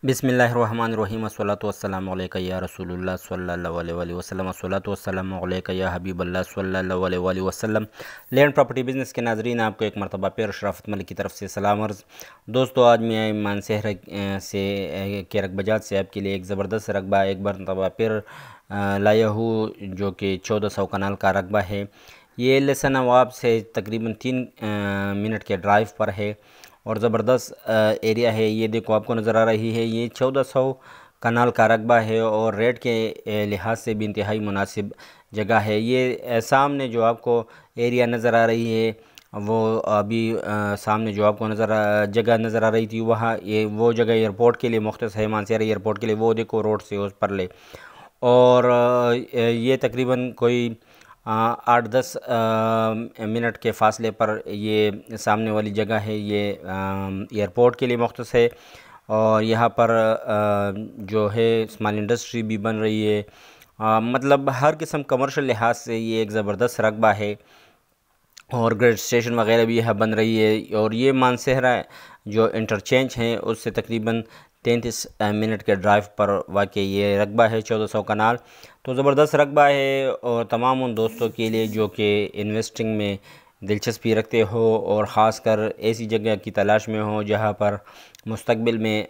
बिस्मिल्लाहिर्रहमानिर्रहीम अस्सलातु वस्सलामु अलैका या रसूलुल्लाह सल्लल्लाहु अलैहि वसल्लम अस्सलातु वस्सलामु अलैका या हबीबल्लाह सल्लल्लाहु अलैहि वसल्लम। लैंड प्रॉपर्टी बिज़नेस के नाज़रीन, आपको एक मरतबा फिर शराफत मलिक की तरफ से सलाम अर्ज़। दोस्तों, आज मैं मानसहर से के रकबाजात से आपके लिए एक ज़बरदस्त रकबा एक मरतबा फिर लाया हूँ, जो कि 1400 कनाल का रकबा है। ये लहसन नवाब से तकरीबन 3 मिनट के ड्राइव पर है और ज़बरदस्त एरिया है। ये देखो, आपको नज़र आ रही है, ये 1400 कनाल का रकबा है और रेट के लिहाज से भी इंतहाई मुनासिब जगह है। ये सामने जो आपको एरिया नज़र आ रही है, वो अभी सामने जो आपको जगह नज़र आ रही थी, वहाँ ये वो जगह एयरपोर्ट के लिए मुख्तस है, मानसहर एयरपोर्ट के लिए। वो देखो, रोड से उस पर ले, और ये तकरीबन कोई 8-10 मिनट के फ़ासले पर ये सामने वाली जगह है। ये एयरपोर्ट के लिए मुख्तस है और यहाँ पर जो है स्मॉल इंडस्ट्री भी बन रही है। मतलब हर किस्म कमर्शियल लिहाज से ये एक ज़बरदस्त रकबा है और ग्रेड स्टेशन वगैरह भी यहाँ बन रही है। और ये मानसहरा जो इंटरचेंज है उससे तकरीबन 33 मिनट के ड्राइव पर वाक़ई ये रकबा है, 1400 कनाल। तो ज़बरदस्त रकबा है और तमाम उन दोस्तों के लिए जो कि इन्वेस्टिंग में दिलचस्पी रखते हो और ख़ास कर ऐसी जगह की तलाश में हो जहाँ पर मुस्तक़बिल में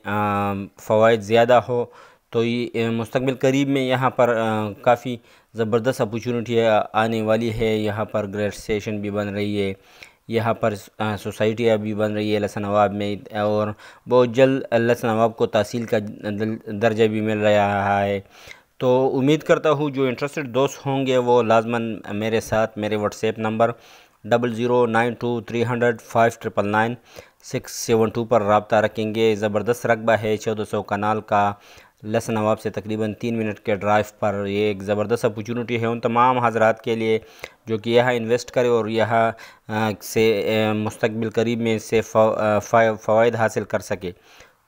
फ़वाइद ज़्यादा हो। तो ये मुस्तक़बिल करीब में यहाँ पर काफ़ी ज़बरदस्त अपॉर्चुनिटी आने वाली है। यहाँ पर ग्रेड स्टेशन भी बन रही है, यहाँ पर सोसाइटियाँ भी बन रही है लहसन नवाब में, और बहुत जल्द लहसन नवाब को तहसील का दर्जा भी मिल रहा है। तो उम्मीद करता हूँ जो इंटरेस्टेड दोस्त होंगे वो लाजमन मेरे साथ मेरे व्हाट्सएप नंबर 00923005999672 पर रब्ता रखेंगे। ज़बरदस्त रकबा है, 1400 कनाल का, लहसन नवाब से तकरीबन 3 मिनट के ड्राइव पर। ये एक ज़बरदस्त अपॉर्चुनिटी है उन तमाम हज़रात के लिए जो कि यहाँ इन्वेस्ट करे और यहाँ से मुस्तक़बिल करीब में से फ़वाइद हासिल कर सके।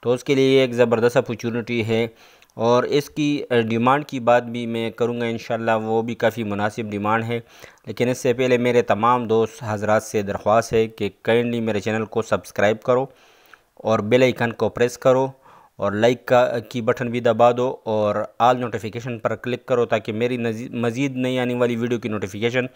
तो उसके लिए एक ज़बरदस्त अपॉर्चुनिटी है और इसकी डिमांड की बात भी मैं करूँगा इंशाल्लाह, वो भी काफ़ी मुनासिब डिमांड है। लेकिन इससे पहले मेरे तमाम दोस्त हज़रात से दरख्वास्त है कि काइंडली मेरे चैनल को सब्सक्राइब करो और बेल आइकन को प्रेस करो और लाइक की बटन भी दबा दो और ऑल नोटिफिकेशन पर क्लिक करो ताकि मेरी मज़ीद नई आने वाली वीडियो की नोटिफिकेशन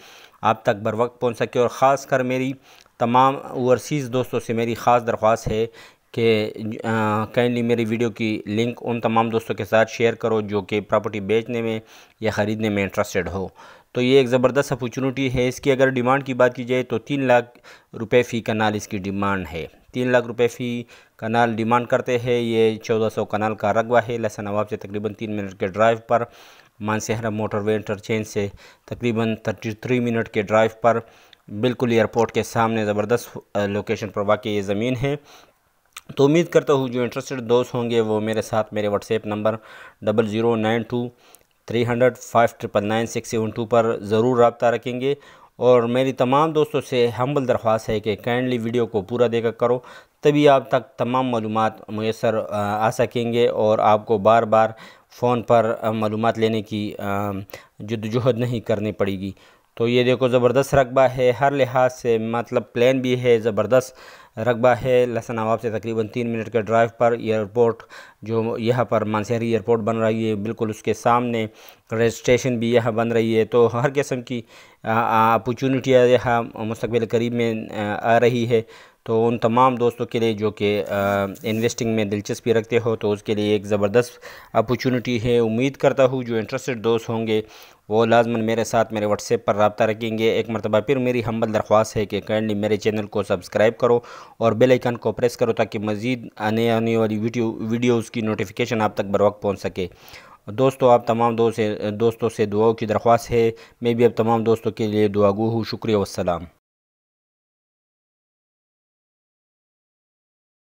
आप तक बर वक्त पहुँच सके। और ख़ास कर मेरी तमाम ओवरसीज़ दोस्तों से मेरी ख़ास दरख्वास्त है कि काइंडली मेरी वीडियो की लिंक उन तमाम दोस्तों के साथ शेयर करो जो कि प्रॉपर्टी बेचने में या ख़रीदने में इंटरेस्टेड हो। तो ये एक ज़बरदस्त अपॉर्चुनिटी है। इसकी अगर डिमांड की बात की जाए तो 3 लाख रुपए फ़ी कनाल इसकी डिमांड है। 3 लाख रुपए फ़ी कनाल डिमांड करते हैं। ये 1400 कनाल का रकबा है, लहसन नवाब से तकरीबन 3 मिनट के ड्राइव पर, मानसहरा मोटरवे इंटरचेंज से तकरीबन 33 मिनट के ड्राइव पर, बिल्कुल एयरपोर्ट के सामने ज़बरदस्त लोकेशन पर वाक़ई ये ज़मीन है। तो उम्मीद करता हूँ जो इंटरेस्टेड दोस्त होंगे वो मेरे साथ मेरे व्हाट्सएप नंबर 00923005999672 पर ज़रूर रब्ता रखेंगे। और मेरी तमाम दोस्तों से हम्बल दरख्वास्त है कि काइंडली वीडियो को पूरा देखा करो, तभी आप तक तमाम मालूमात मुयस्सर आ सकेंगे और आपको बार बार फ़ोन पर मालूमात लेने की जद्दोजहद नहीं करनी पड़ेगी। तो ये देखो, ज़बरदस्त रकबा है हर लिहाज से, मतलब प्लान भी है, ज़बरदस्त रकबा है। लहसन नवाब से तकरीबन 3 मिनट के ड्राइव पर एयरपोर्ट जो यहाँ पर मानसहर एयरपोर्ट बन रही है, बिल्कुल उसके सामने रेल स्टेशन भी यहाँ बन रही है। तो हर किस्म की अपॉर्चुनिटियाँ यहाँ मुस्तक़बिल करीब में आ रही है। तो उन तमाम दोस्तों के लिए जो कि इन्वेस्टिंग में दिलचस्पी रखते हो तो उसके लिए एक ज़बरदस्त अपॉर्चुनिटी है। उम्मीद करता हूँ जो इंटरेस्टेड दोस्त होंगे वो लाजमन मेरे साथ मेरे व्हाट्सएप पर रब्ता रखेंगे। एक मरतबा फिर मेरी हम्बल दरख्वास्त है कि काइंडली मेरे चैनल को सब्सक्राइब करो और बेल आइकन को प्रेस करो ताकि मज़ीद आने वाली वीडियोज़ की नोटिफिकेशन आप तक बर वक्त पहुँच सके। दोस्तों, आप तमाम दोस्तों से दुआओं की दरख्वास्त है। मैं भी अब तमाम दोस्तों के लिए दुआगो हूँ। शुक्रिया, वस्सलाम।